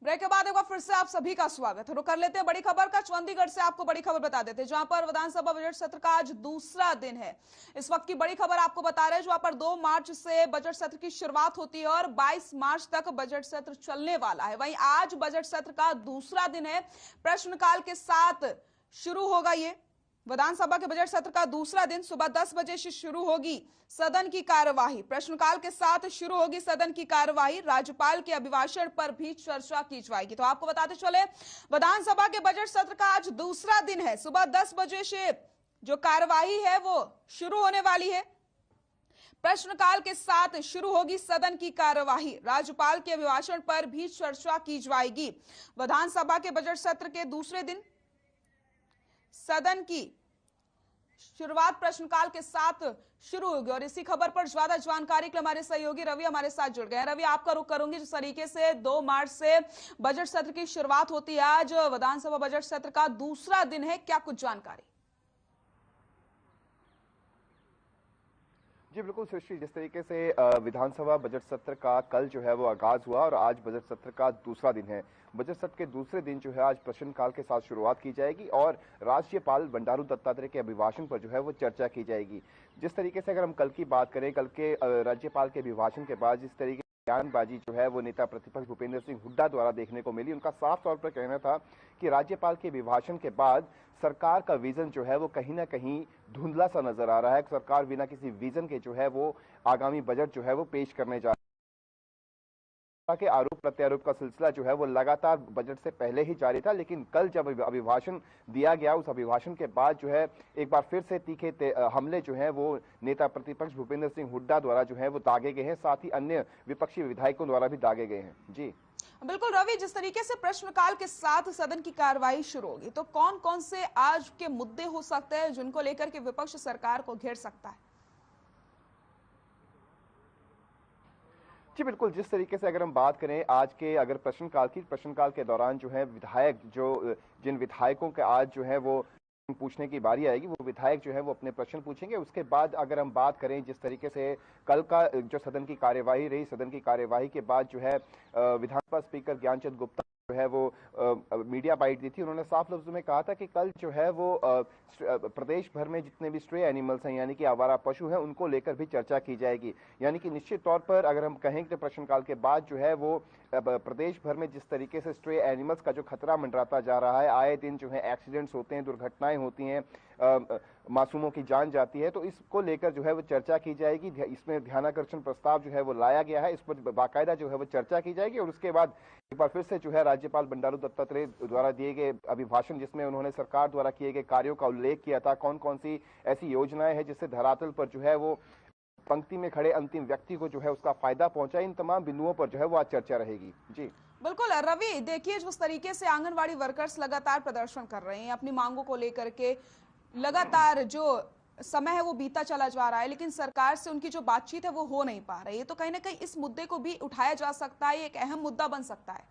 Break के बाद एक बार फिर से आप सभी का स्वागत है। तो कर लेते हैं बड़ी खबर का। चंडीगढ़ से आपको बड़ी खबर बता देते हैं, जहां पर विधानसभा बजट सत्र का आज दूसरा दिन है। इस वक्त की बड़ी खबर आपको बता रहे हैं, जहां पर 2 मार्च से बजट सत्र की शुरुआत होती है और 22 मार्च तक बजट सत्र चलने वाला है। वहीं आज बजट सत्र का दूसरा दिन है, प्रश्नकाल के साथ शुरू होगा ये विधानसभा के बजट सत्र का दूसरा दिन। सुबह 10 बजे से शुरू होगी सदन की कार्यवाही। प्रश्नकाल के साथ शुरू होगी सदन की कार्यवाही। राज्यपाल के अभिभाषण पर भी चर्चा की जाएगी। तो आपको बताते चले, विधानसभा के बजट सत्र का आज दूसरा दिन है। सुबह 10 बजे से जो कार्यवाही है वो शुरू होने वाली है। प्रश्नकाल के साथ शुरू होगी सदन की कार्यवाही। राज्यपाल के अभिभाषण पर भी चर्चा की जाएगी। विधानसभा के बजट सत्र के दूसरे दिन सदन की शुरुआत प्रश्नकाल के साथ शुरू होगी। और इसी खबर पर ज्यादा जानकारी के लिए हमारे सहयोगी रवि हमारे साथ जुड़ गए हैं। रवि, आपका रुख करूंगी। जिस तरीके से 2 मार्च से बजट सत्र की शुरुआत होती है, आज विधानसभा बजट सत्र का दूसरा दिन है, क्या कुछ जानकारी? जी बिल्कुल सृष्टि, जिस तरीके से विधानसभा बजट सत्र का कल जो है वो आगाज हुआ और आज बजट सत्र का दूसरा दिन है। बजट सत्र के दूसरे दिन जो है आज प्रश्नकाल के साथ शुरुआत की जाएगी और राज्यपाल बंडारू दत्तात्रेय के अभिभाषण पर जो है वो चर्चा की जाएगी। जिस तरीके से अगर हम कल की बात करें, कल के राज्यपाल के अभिभाषण के बाद जिस तरीके बयानबाजी जो है वो नेता प्रतिपक्ष भूपेंद्र सिंह हुड्डा द्वारा देखने को मिली, उनका साफ तौर पर कहना था कि राज्यपाल के अभिभाषण के बाद सरकार का विजन जो है वो कहीं ना कहीं धुंधला सा नजर आ रहा है। सरकार बिना किसी विजन के जो है वो आगामी बजट जो है वो पेश करने जा के आरोप प्रत्यारोप का सिलसिला जो है वो लगातार बजट से पहले ही जारी था, लेकिन कल जब अभिभाषण दिया गया, उस अभिभाषण के बाद जो है एक बार फिर से तीखे हमले जो है वो नेता प्रतिपक्ष भूपेंद्र सिंह हुड्डा द्वारा जो है वो दागे गए हैं, साथ ही अन्य विपक्षी विधायकों द्वारा भी दागे गए हैं। जी बिल्कुल रवि, जिस तरीके से प्रश्नकाल के साथ सदन की कार्यवाही शुरू होगी, तो कौन कौन से आज के मुद्दे हो सकते हैं जिनको लेकर के विपक्ष सरकार को घेर सकता है? जी बिल्कुल, जिस तरीके से अगर हम बात करें आज के अगर प्रश्नकाल के दौरान जो है विधायक जिन विधायकों के आज जो है वो पूछने की बारी आएगी, वो विधायक जो है वो अपने प्रश्न पूछेंगे। उसके बाद अगर हम बात करें जिस तरीके से कल का जो सदन की कार्यवाही रही, सदन की कार्यवाही के बाद जो है विधानसभा स्पीकर ज्ञानचंद गुप्ता जो है वो मीडिया बाइट दी थी। उन्होंने साफ लफ्जों में कहा था कि कल जो है वो प्रदेश भर में जितने भी स्ट्रे एनिमल्स हैं यानी कि आवारा पशु हैं, उनको लेकर भी चर्चा की जाएगी। यानी कि निश्चित तौर पर अगर हम कहें कि प्रश्नकाल के बाद जो है वो प्रदेश भर में जिस तरीके से स्ट्रे एनिमल्स का जो खतरा मंडराता जा रहा है, आए दिन जो है एक्सीडेंट्स होते हैं, दुर्घटनाएं होती हैं, मासूमों की जान जाती है, तो इसको लेकर जो है वो चर्चा की जाएगी। इसमें ध्यानाकर्षण प्रस्ताव जो है वो लाया गया है, इस पर बाकायदा जो है वो चर्चा की जाएगी। और उसके बाद एक बार फिर से जो है राज्यपाल बंडारू दत्तात्रेय द्वारा दिए गए अभिभाषण, जिसमें उन्होंने सरकार द्वारा किए गए कार्यों का उल्लेख किया था, कौन कौन सी ऐसी योजनाएं हैं जिससे धरातल पर जो है वो पंक्ति में खड़े अंतिम व्यक्ति को जो है उसका फायदा पहुंचा, इन तमाम बिंदुओं पर जो है वो आज चर्चा रहेगी। जी बिल्कुल रवि, देखिए जिस तरीके से आंगनवाड़ी वर्कर्स लगातार प्रदर्शन कर रहे हैं अपनी मांगों को लेकर के, लगातार जो समय है वो बीता चला जा रहा है, लेकिन सरकार से उनकी जो बातचीत है वो हो नहीं पा रही है। तो कहीं ना कहीं इस मुद्दे को भी उठाया जा सकता है, एक अहम मुद्दा बन सकता है।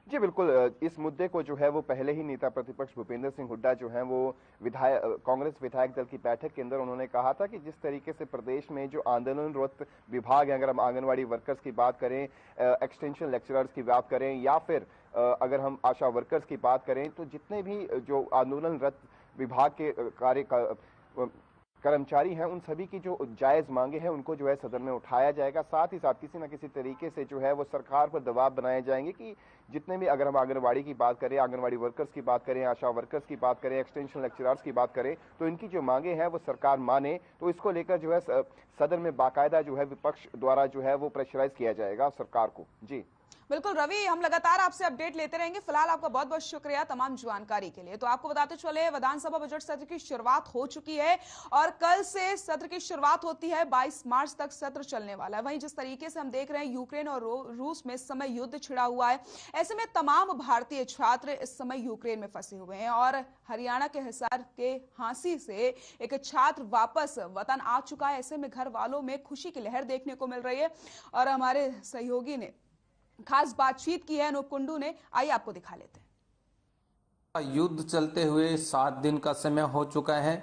जी बिल्कुल, इस मुद्दे को जो है वो पहले ही नेता प्रतिपक्ष भूपेंद्र सिंह हुड्डा जो है वो कांग्रेस विधायक दल की बैठक के अंदर उन्होंने कहा था कि जिस तरीके से प्रदेश में जो आंदोलनरत विभाग है, अगर हम आंगनवाड़ी वर्कर्स की बात करें, एक्सटेंशन लेक्चरर्स की बात करें, या फिर अगर हम आशा वर्कर्स की बात करें, तो जितने भी जो आंदोलनरत विभाग के कर्मचारी हैं, उन सभी की जो जायज मांगे हैं उनको जो है सदन में उठाया जाएगा। साथ ही साथ किसी न किसी तरीके से जो है वो सरकार पर दबाव बनाए जाएंगे कि जितने भी, अगर हम आंगनवाड़ी की बात करें, आंगनवाड़ी वर्कर्स की बात करें, आशा वर्कर्स की बात करें, एक्सटेंशन लेक्चरर्स की बात करें, तो इनकी जो मांगे हैं वो सरकार माने। तो इसको लेकर जो है सदन में बाकायदा जो है विपक्ष द्वारा जो है वो प्रेशराइज किया जाएगा सरकार को। जी बिल्कुल रवि, हम लगातार आपसे अपडेट लेते रहेंगे। फिलहाल आपका बहुत बहुत शुक्रिया तमाम जानकारी के लिए। तो आपको बताते चले, विधानसभा बजट सत्र की शुरुआत हो चुकी है और कल से सत्र की शुरुआत होती है। 22 मार्च तक सत्र चलने वाला है। वहीं जिस तरीके से हम देख रहे हैं यूक्रेन और रूस में इस समय युद्ध छिड़ा हुआ है, ऐसे में तमाम भारतीय छात्र इस समय यूक्रेन में फंसे हुए हैं और हरियाणा के हिसार के हांसी से एक छात्र वापस वतन आ चुका है। ऐसे में घर वालों में खुशी की लहर देखने को मिल रही है और हमारे सहयोगी ने खास बातचीत की है, अनूप कुंडू ने। आइए आपको दिखा लेते हैं। युद्ध चलते हुए 7 दिन का समय हो चुका है।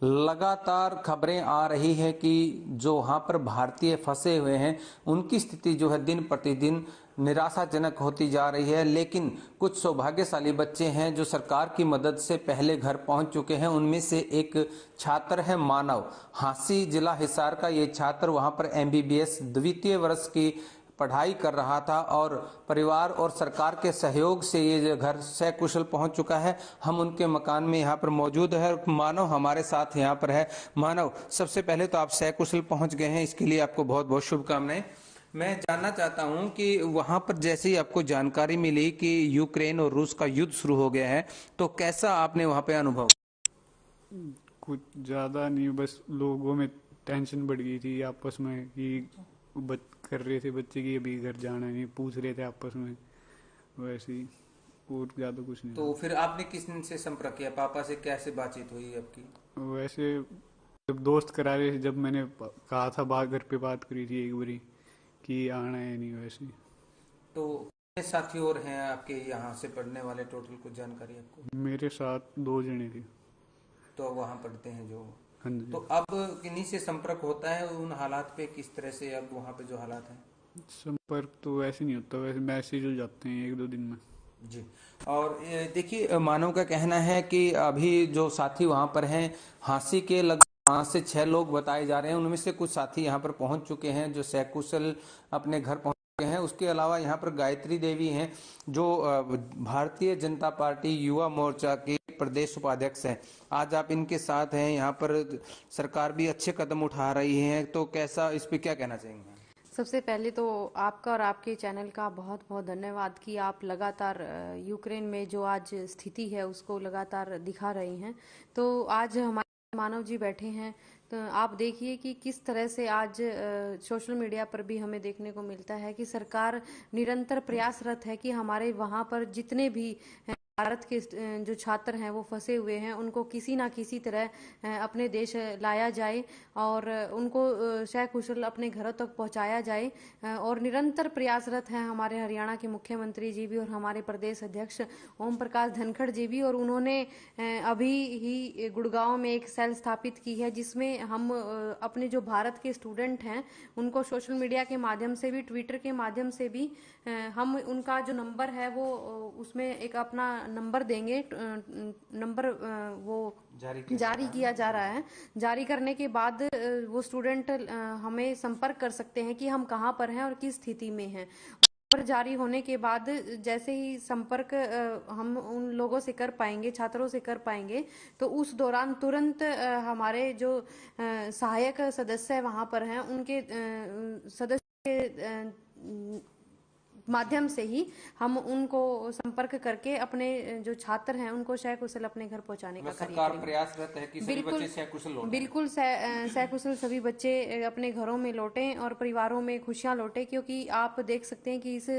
लगातार खबरें आ रही है कि जो वहां पर भारतीय फंसे हुए हैं उनकी स्थिति जो है दिन प्रतिदिन निराशाजनक होती जा रही है। लेकिन कुछ सौभाग्यशाली बच्चे हैं जो सरकार की मदद से पहले घर पहुंच चुके हैं। उनमें से एक छात्र है मानव, हांसी जिला हिसार का ये छात्र वहां पर MBBS द्वितीय वर्ष की पढ़ाई कर रहा था और परिवार और सरकार के सहयोग से ये घर सकुशल पहुंच चुका है। हम उनके मकान में यहाँ पर मौजूद है। मानव हमारे साथ यहाँ पर है। मानव, सबसे पहले तो आप सकुशल पहुंच गए हैं, इसके लिए आपको बहुत बहुत शुभकामनाएं। मैं जानना चाहता हूं कि वहां पर जैसे ही आपको जानकारी मिली कि यूक्रेन और रूस का युद्ध शुरू हो गया है, तो कैसा आपने वहां पे अनुभव? कुछ ज़्यादा नहीं, बस लोगों में टेंशन बढ़ गई थी आपस में कि कर रहे थे बच्चे की अभी घर जाना नहीं, पूछ रहे थे आपस में, वैसे ही, और ज़्यादा कुछ नहीं। तो फिर आपने किस से संपर्क किया? पापा से कैसे बातचीत हुई आपकी? वैसे जब दोस्त करा रहे थे, जब मैंने कहा था घर पे बात करी थी एक बारी कि आना है नहीं, वैसे। तो कितने साथी और हैं आपके यहाँ से पढ़ने वाले? टोटल कुछ जानकारी आपको? मेरे साथ 2 जने थे। तो वहाँ पढ़ते हैं जो? हाँ जी। तो अब किन्हीं से संपर्क होता है उन हालात पे? किस तरह से अब वहाँ पे जो हालात हैं? संपर्क तो वैसे नहीं होता, वैसे मैसेज हो जाते हैं 1-2 दिन में जी। और देखिए, मानव का कहना है कि अभी जो साथी वहाँ पर हैं, हांसी के लगभग 5 से 6 लोग बताए जा रहे हैं। उनमें से कुछ साथी यहाँ पर पहुंच चुके हैं जो सकुशल अपने घर पहुंच चुके हैं। उसके अलावा यहाँ पर गायत्री देवी हैं जो भारतीय जनता पार्टी युवा मोर्चा के प्रदेश उपाध्यक्ष हैं। आज आप इनके साथ हैं। यहाँ पर सरकार भी अच्छे कदम उठा रही है, तो कैसा, इस पे क्या कहना चाहेंगे? सबसे पहले तो आपका और आपके चैनल का बहुत बहुत धन्यवाद कि आप लगातार यूक्रेन में जो आज स्थिति है उसको लगातार दिखा रही हैं। तो आज हमारे मानव जी बैठे हैं, तो आप देखिए कि किस तरह से आज सोशल मीडिया पर भी हमें देखने को मिलता है कि सरकार निरंतर प्रयासरत है कि हमारे वहाँ पर जितने भी भारत के जो छात्र हैं वो फंसे हुए हैं उनको किसी ना किसी तरह अपने देश लाया जाए और उनको सकुशल अपने घरों तक पहुंचाया जाए। और निरंतर प्रयासरत हैं हमारे हरियाणा के मुख्यमंत्री जी भी और हमारे प्रदेश अध्यक्ष ओम प्रकाश धनखड़ जी भी। और उन्होंने अभी ही गुड़गांव में एक सेल स्थापित की है जिसमें हम अपने जो भारत के स्टूडेंट हैं उनको सोशल मीडिया के माध्यम से भी, ट्विटर के माध्यम से भी हम उनका जो नंबर है वो उसमें एक अपना नंबर देंगे। नंबर वो जारी किया जा रहा है। जारी करने के बाद वो स्टूडेंट हमें संपर्क कर सकते हैं कि हम कहाँ पर हैं और किस स्थिति में हैं। और जारी होने के बाद जैसे ही संपर्क हम उन लोगों से कर पाएंगे, छात्रों से कर पाएंगे, तो उस दौरान तुरंत हमारे जो सहायक सदस्य वहाँ पर हैं उनके सदस्य के माध्यम से ही हम उनको संपर्क करके अपने जो छात्र हैं उनको सकुशल अपने घर पहुंचाने का कार्य सरकार प्रयासरत है कि सभी बच्चे सकुशल लौटें। बिल्कुल सकुशल सभी बच्चे अपने घरों में लौटें और परिवारों में खुशियां लौटें, क्योंकि आप देख सकते हैं कि इस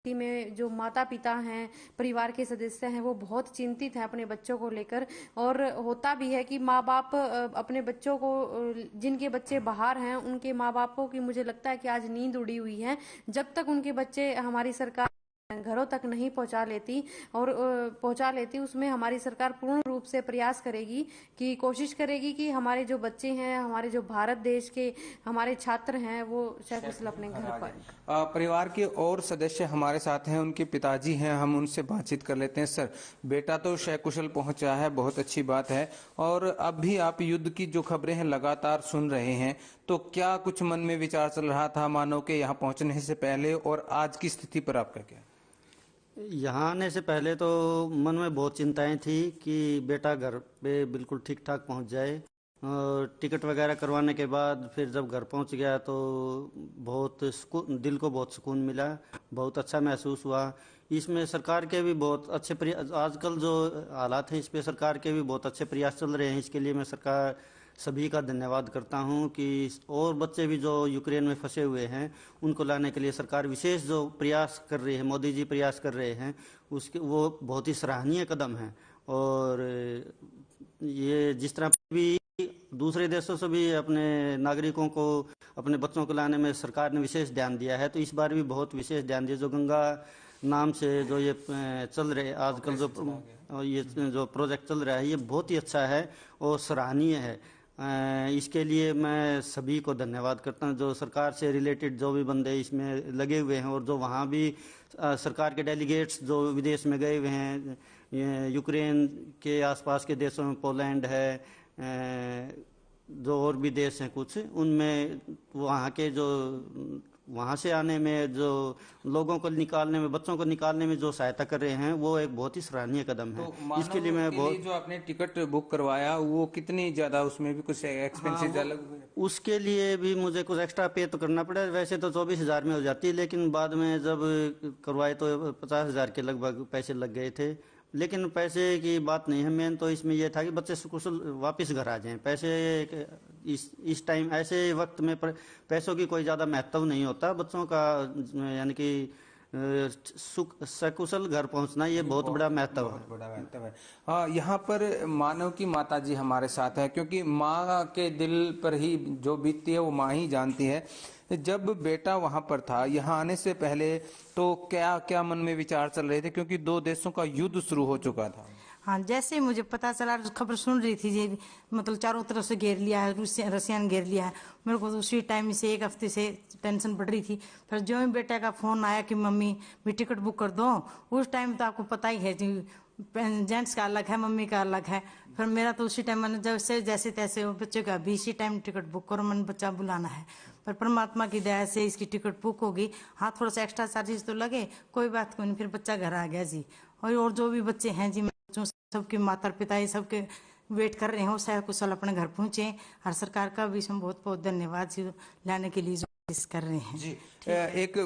में जो माता पिता हैं, परिवार के सदस्य हैं, वो बहुत चिंतित हैं अपने बच्चों को लेकर। और होता भी है कि माँ बाप अपने बच्चों को, जिनके बच्चे बाहर हैं उनके माँ बापों की मुझे लगता है कि आज नींद उड़ी हुई है। जब तक उनके बच्चे हमारी सरकार घरों तक नहीं पहुंचा लेती और पहुंचा लेती, उसमें हमारी सरकार पूर्ण रूप से प्रयास करेगी कि कोशिश करेगी कि हमारे जो बच्चे हैं, हमारे जो भारत देश के हमारे छात्र हैं वो सकुशल अपने घर पाए। परिवार के और सदस्य हमारे साथ हैं, उनके पिताजी हैं, हम उनसे बातचीत कर लेते हैं। सर, बेटा तो सकुशल पहुंचा है, बहुत अच्छी बात है। और अब भी आप युद्ध की जो खबरें हैं लगातार सुन रहे हैं, तो क्या कुछ मन में विचार चल रहा था मानव के यहाँ पहुंचने से पहले, और आज की स्थिति पर आपका क्या? यहाँ आने से पहले तो मन में बहुत चिंताएं थी कि बेटा घर पे बिल्कुल ठीक ठाक पहुँच जाए। और टिकट वगैरह करवाने के बाद फिर जब घर पहुँच गया तो बहुत दिल को बहुत सुकून मिला, बहुत अच्छा महसूस हुआ। इसमें सरकार के भी बहुत अच्छे आजकल जो हालात हैं इस पे सरकार के भी बहुत अच्छे प्रयास चल रहे हैं। इसके लिए मैं सरकार सभी का धन्यवाद करता हूं कि और बच्चे भी जो यूक्रेन में फंसे हुए हैं उनको लाने के लिए सरकार विशेष जो प्रयास कर रही है, मोदी जी प्रयास कर रहे हैं, उसके वो बहुत ही सराहनीय कदम है। और ये जिस तरह भी दूसरे देशों से भी अपने नागरिकों को, अपने बच्चों को लाने में सरकार ने विशेष ध्यान दिया है, तो इस बार भी बहुत विशेष ध्यान दिया। जो गंगा नाम से जो ये चल रहे आजकल जो ये जो प्रोजेक्ट चल रहा है ये बहुत ही अच्छा है और सराहनीय है। इसके लिए मैं सभी को धन्यवाद करता हूँ, जो सरकार से रिलेटेड जो भी बंदे इसमें लगे हुए हैं और जो वहाँ भी सरकार के डेलीगेट्स जो विदेश में गए हुए हैं, यूक्रेन के आसपास के देशों में पोलैंड है, जो और भी देश हैं कुछ, उनमें वहाँ के जो वहाँ से आने में जो लोगों को निकालने में, बच्चों को निकालने में जो सहायता कर रहे हैं, वो एक बहुत ही सराहनीय कदम है। तो इसके लिए मैं बहुत, जो आपने टिकट बुक करवाया वो कितनी ज्यादा, उसमें भी कुछ एक्सपेंसेस अलग हुए? उसके लिए भी मुझे कुछ एक्स्ट्रा पे तो करना पड़ा। वैसे तो 24,000 में हो जाती है, लेकिन बाद में जब करवाए तो 50,000 के लगभग पैसे लग गए थे। लेकिन पैसे की बात नहीं है, मेन तो इसमें यह था कि बच्चे कुशल वापस घर आ जाएं। पैसे इस टाइम ऐसे वक्त में पैसों की कोई ज़्यादा महत्व नहीं होता। बच्चों का यानी कि सकुशल घर पहुंचना ये बहुत बड़ा महत्व है। बड़ा महत्व है। हाँ, यहाँ पर मानव की माता जी हमारे साथ है, क्योंकि माँ के दिल पर ही जो बीतती है वो माँ ही जानती है। जब बेटा वहां पर था, यहाँ आने से पहले तो क्या क्या मन में विचार चल रहे थे, क्योंकि दो देशों का युद्ध शुरू हो चुका था? हाँ, जैसे ही मुझे पता चला, खबर सुन रही थी जी, मतलब चारों तरफ से घेर लिया है, रसियन घेर लिया है। मेरे को तो उसी टाइम से 1 हफ्ते से टेंशन बढ़ रही थी। फिर जो ही बेटे का फोन आया कि मम्मी भी टिकट बुक कर दो, उस टाइम तो आपको पता ही है जी, जेंट्स का अलग है, मम्मी का अलग है। फिर मेरा तो उसी टाइम मैंने जैसे तैसे बच्चे का भी इसी टाइम टिकट बुक करो, मैंने बच्चा बुलाना है। पर परमात्मा की दया से इसकी टिकट बुक होगी। हाँ, थोड़ा सा एक्स्ट्रा चार्जेस तो लगे, कोई बात कोई नहीं, फिर बच्चा घर आ गया जी। और जो भी बच्चे हैं जी, सबके माता पिता ये सबके वेट कर रहे हैं, वो शायद कुशल अपने घर पहुंचे। और सरकार का भी इसमें बहुत बहुत धन्यवाद जी, लाने के लिए जो कर रहे हैं जी। एक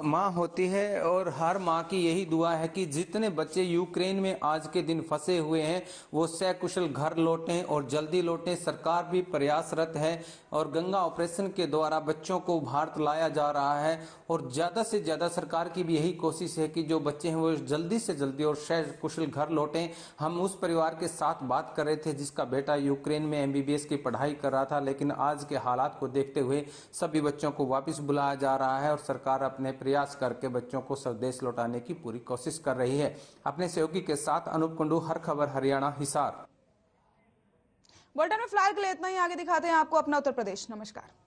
माँ होती है और हर माँ की यही दुआ है कि जितने बच्चे यूक्रेन में आज के दिन फंसे हुए हैं वो सकुशल घर लौटें और जल्दी लौटें। सरकार भी प्रयासरत है और गंगा ऑपरेशन के द्वारा बच्चों को भारत लाया जा रहा है, और ज्यादा से ज्यादा सरकार की भी यही कोशिश है कि जो बच्चे हैं वो जल्दी से जल्दी और सकुशल घर लौटें। हम उस परिवार के साथ बात कर रहे थे जिसका बेटा यूक्रेन में MBBS की पढ़ाई कर रहा था, लेकिन आज के हालात को देखते हुए सभी बच्चों को वापस बुलाया जा रहा है और सरकार अपने प्रयास करके बच्चों को स्वदेश लौटाने की पूरी कोशिश कर रही है। अपने सहयोगी के साथ अनूप कुंडू, हर खबर हरियाणा, हिसार। बुलेटिन में फिलहाल के लिए इतना ही। आगे दिखाते हैं आपको अपना उत्तर प्रदेश। नमस्कार।